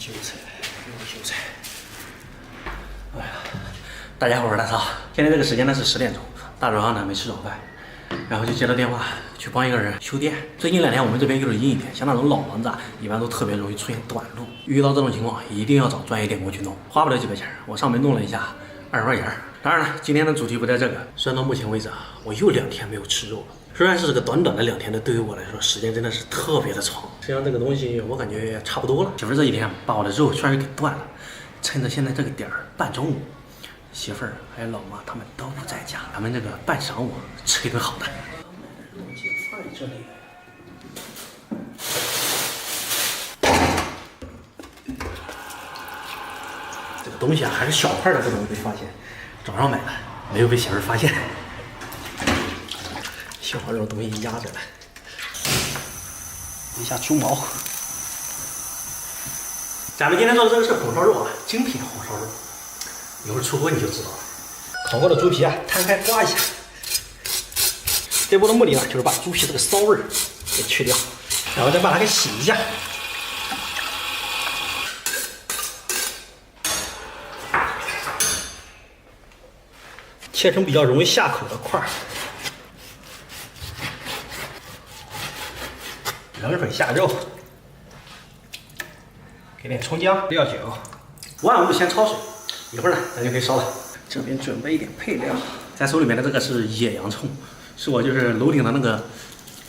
韭菜，韭菜。哎呀，大家好，我是大超。现在这个时间呢是10点钟，大早上呢没吃早饭，然后就接到电话去帮一个人修电。最近2天我们这边又是阴一点，像那种老房子啊，一般都特别容易出现短路。遇到这种情况，一定要找专业电工去弄，花不了几块钱。我上门弄了一下，20块钱。当然了，今天的主题不在这个。算到目前为止啊，我又2天没有吃肉了。虽然是这个短短的2天的，对于我来说时间真的是特别的长。实际上这个东西我感觉也差不多了。媳妇儿这几天把我的肉全是给断了，趁着现在这个点儿半中午，媳妇儿还有老妈他们都不在家，咱们这个半晌午吃一顿好的。肉就放在这里。这个东西啊还是小块的，不容易被发现。早上买的，没有被媳妇儿发现。先把这种东西压着来，一下猪毛。咱们今天做的这个是红烧肉啊，精品红烧肉，一会儿出锅你就知道了。烤过的猪皮啊，摊开刮一下。这步的目的呢，就是把猪皮这个骚味儿给去掉，然后再把它给洗一下。切成比较容易下口的块儿。冷水下肉，给点葱姜、料酒，万物先焯水，一会儿呢咱就可以烧了。这边准备一点配料，在手里面的这个是野洋葱，是我就是楼顶的那个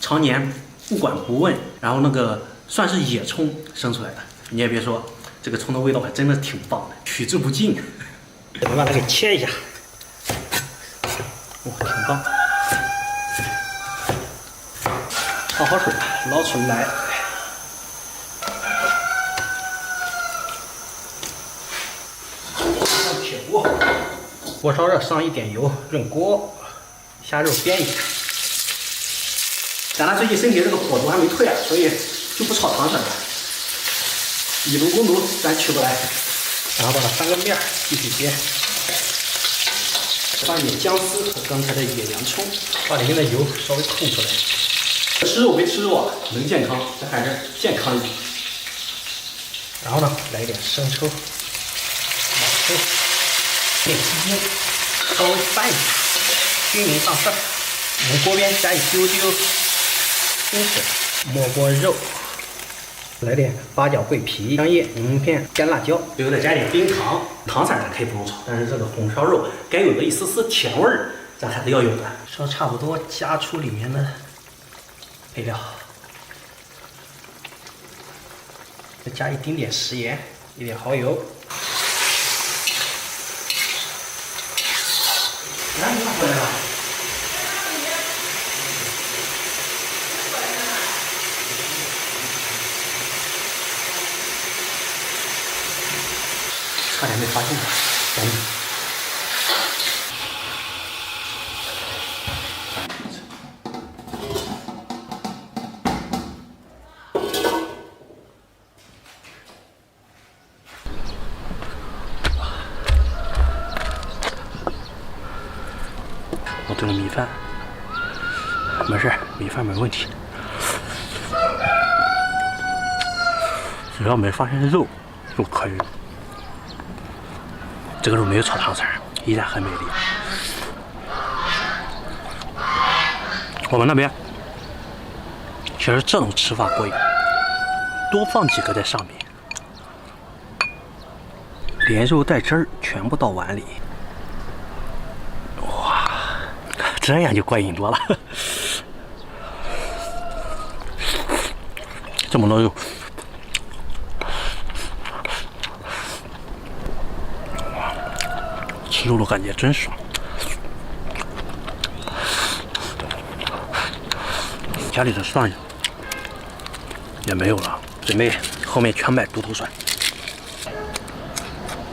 常年不管不问，然后那个算是野葱生出来的。你也别说，这个葱的味道还真的挺棒的，取之不尽。我们把它给切一下，哇，挺棒。焯好水，捞出来。上铁锅，锅烧热，上一点油，润锅，虾肉煸一下。咱最近身体这个火毒还没退啊，所以就不炒糖色了。以毒攻毒，咱取不来。然后把它翻个面，继续煸。放一点姜丝和刚才的野洋葱，把里面的油稍微控出来。吃肉归吃肉啊，能健康，咱还是健康一点。然后呢，来一点生抽、老抽，点鸡精，稍微翻一下，均匀上色。我们锅边加一丢丢清水，没过肉，来点八角、桂皮、香叶、柠檬片、干辣椒，最后再加点冰糖。糖色咱可以不用炒，但是这个红烧肉该有的一丝丝甜味儿，咱还是要有的。烧差不多，加出里面的配料，再加一丁点食盐，一点蚝油。哎，你拿回来了。差点没发现，赶紧。我炖了米饭，没事，米饭没问题，只要没发现肉就可以。这个肉没有炒糖色，依然很美丽。我们那边其实这种吃法过瘾，多放几个在上面，连肉带汁儿全部到碗里。这样就过瘾多了，这么多肉，吃肉的感觉真爽。家里的蒜也没有了，准备后面全买猪头蒜。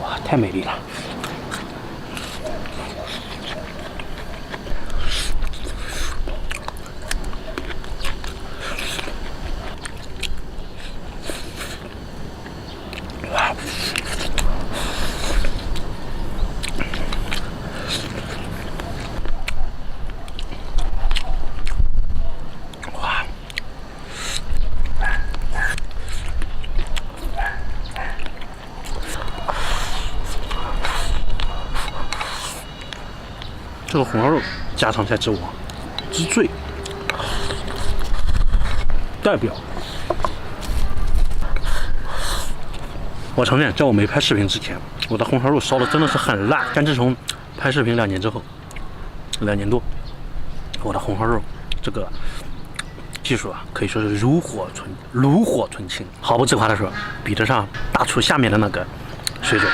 哇，太美丽了！这个红烧肉家常菜之王之最，代表。我承认，在我没拍视频之前，我的红烧肉烧的真的是很烂。但自从拍视频2年之后，2年多，我的红烧肉这个技术啊，可以说是炉火纯青。毫不自夸的说，比得上大厨下面的那个水准。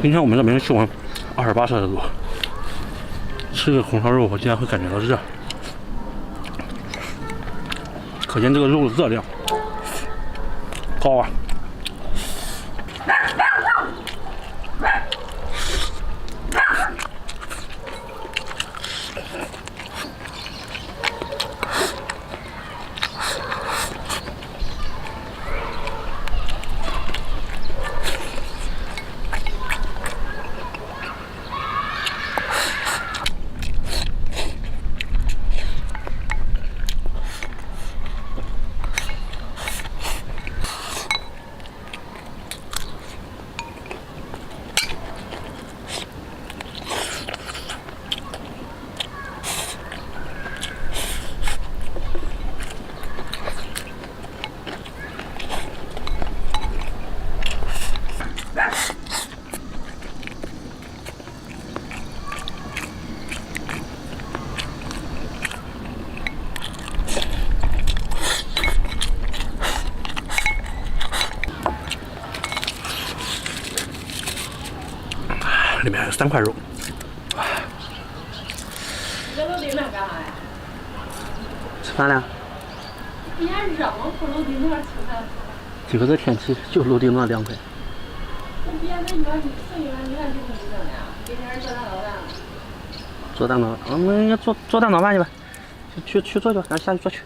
今天我们这边气温28摄氏度，吃个红烧肉我竟然会感觉到热，可见这个肉的热量高啊！里面还有3块肉。你这楼顶上干啥呀？吃饭了。今天热吗？不楼顶上吃饭。今个这天气就楼顶上凉快。别的你看4月你看就不行了，给点做蛋糕饭。做蛋糕，我们要做蛋糕饭去吧，去做去，咱下去做去。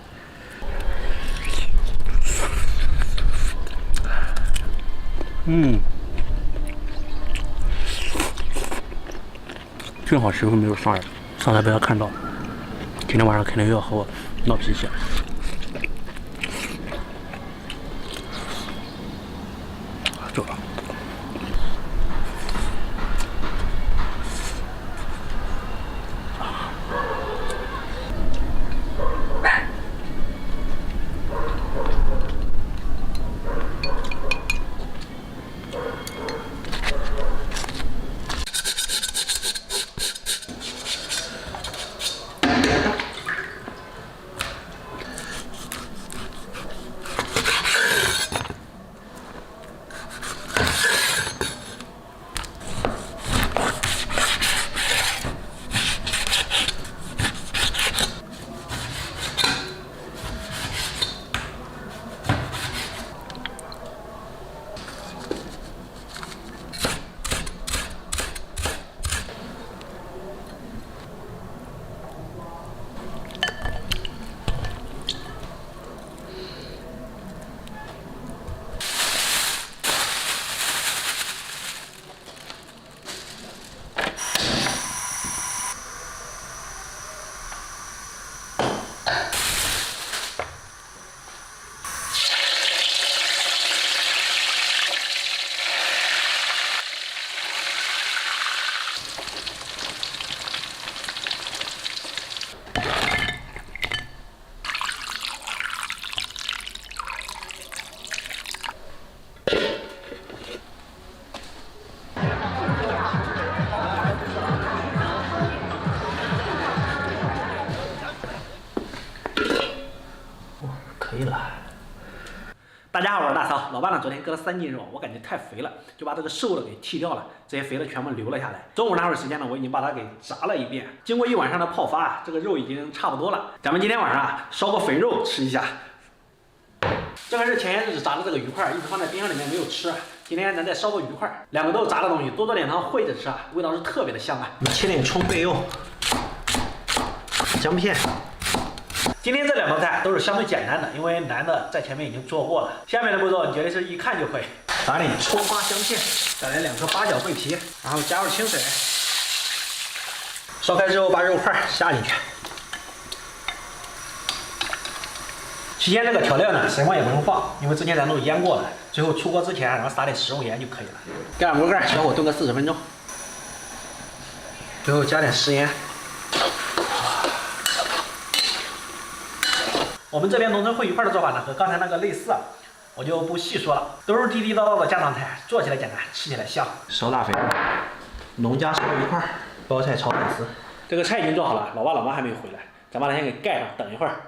幸好师傅没有上来，上来被他看到，今天晚上肯定又要和我闹脾气。走了。大家好，我是大曹。老爸呢，昨天割了3斤肉，我感觉太肥了，就把这个瘦的给剃掉了，这些肥的全部留了下来。中午那会儿时间呢，我已经把它给炸了一遍，经过1晚上的泡发，这个肉已经差不多了。咱们今天晚上啊，烧个肥肉吃一下。这个是前些日子炸的这个鱼块，一直放在冰箱里面没有吃。今天咱再烧个鱼块，2个都是炸的东西，多做点汤烩着吃啊，味道是特别的香啊。切点葱备用，姜片。今天这2道菜都是相对简单的，因为难的在前面已经做过了。下面的步骤你绝对是一看就会。撒点葱花姜片，再来2颗八角桂皮，然后加入清水。烧开之后把肉块下进去。期间这个调料呢，什么也不用放，因为之前咱都腌过了。最后出锅之前，然后撒点食用盐就可以了。盖上锅盖，小火炖个40分钟。最后加点食盐。我们这边农村烩鱼块的做法呢，和刚才那个类似，我就不细说了，都是地地道道的家常菜，做起来简单，吃起来香。烧大肥肉，农家烧鱼块，包菜炒粉丝。这个菜已经做好了，老爸老妈还没有回来，咱把它先给盖上，等一会儿。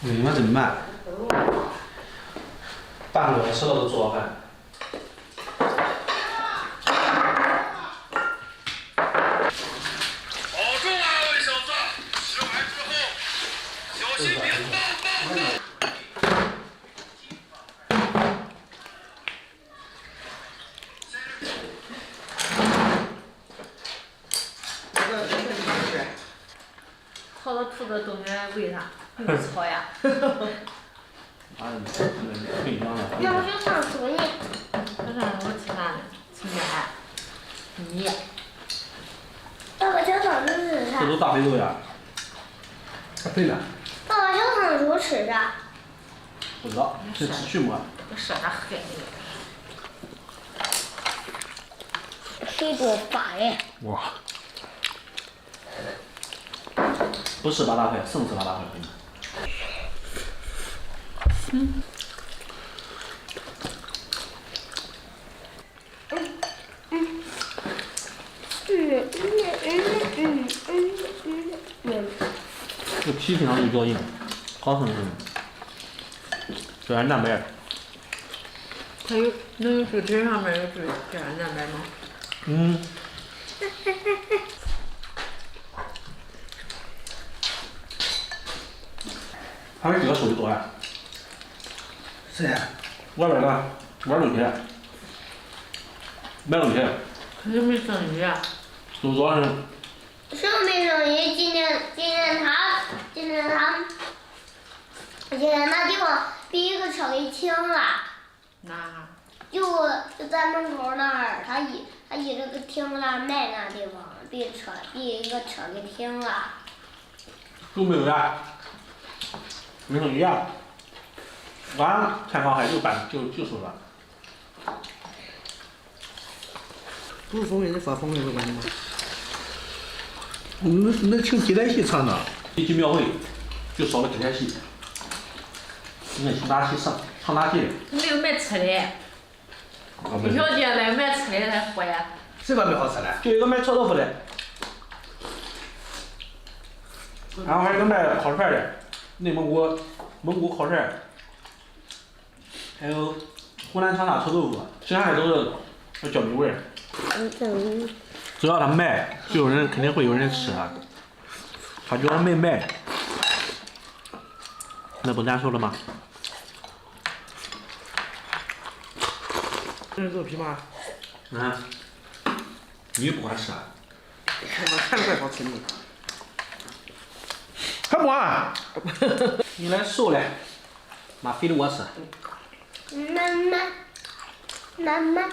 你们怎么办？半个小时了都做好饭。保重啊，魏小子！吃完之后小心别爆爆的。好多兔子都爱喂它，没草呀。要不就上厨呢？晚上我吃啥呢？吃面、米。爸爸小炒吃啥？这都大肥肉呀。对了。爸爸小炒猪吃啥？不知道，是持续摸。我说它黑的。谁多发呀？哇！不是八大块，生吃八大块。这皮非常有嚼劲，好生吃，胶原蛋白。它有能有猪蹄上面有胶原蛋白吗？嗯。还有几个手机多呀？是呀。外边的玩东西，买东西。肯定没生意啊。主要是。生没生意？今天那地方被一个车给停了。哪？就咱门口那儿，他一直给停了卖那地方，被一个车给停了。就没有呀？没生意啊？俺看上海就收了。不是风味，你发风味有关系吗？那请替代器唱的。一去庙会就烧了替代器，那请大戏唱大戏的。没有卖吃的。一条街来卖吃的才火呀。谁把卖好吃的？就一个卖臭豆腐的，然后还有一个卖烤串的，内蒙古烤串，还有湖南长沙臭豆腐，其他的都是椒米味儿。只要他卖，就有人肯定会有人吃啊。他就要没卖，那不难受了吗？这是肉皮吗？啊，你不管吃啊？我看着怪好吃的。还不完？你来瘦嘞，妈非得我吃。妈妈。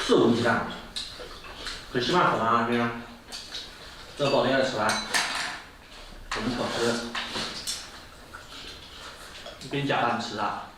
是我们鸡蛋，跟稀饭喝完啊，这个，这包子也吃完，挺好吃的。你给你加蛋吃啊？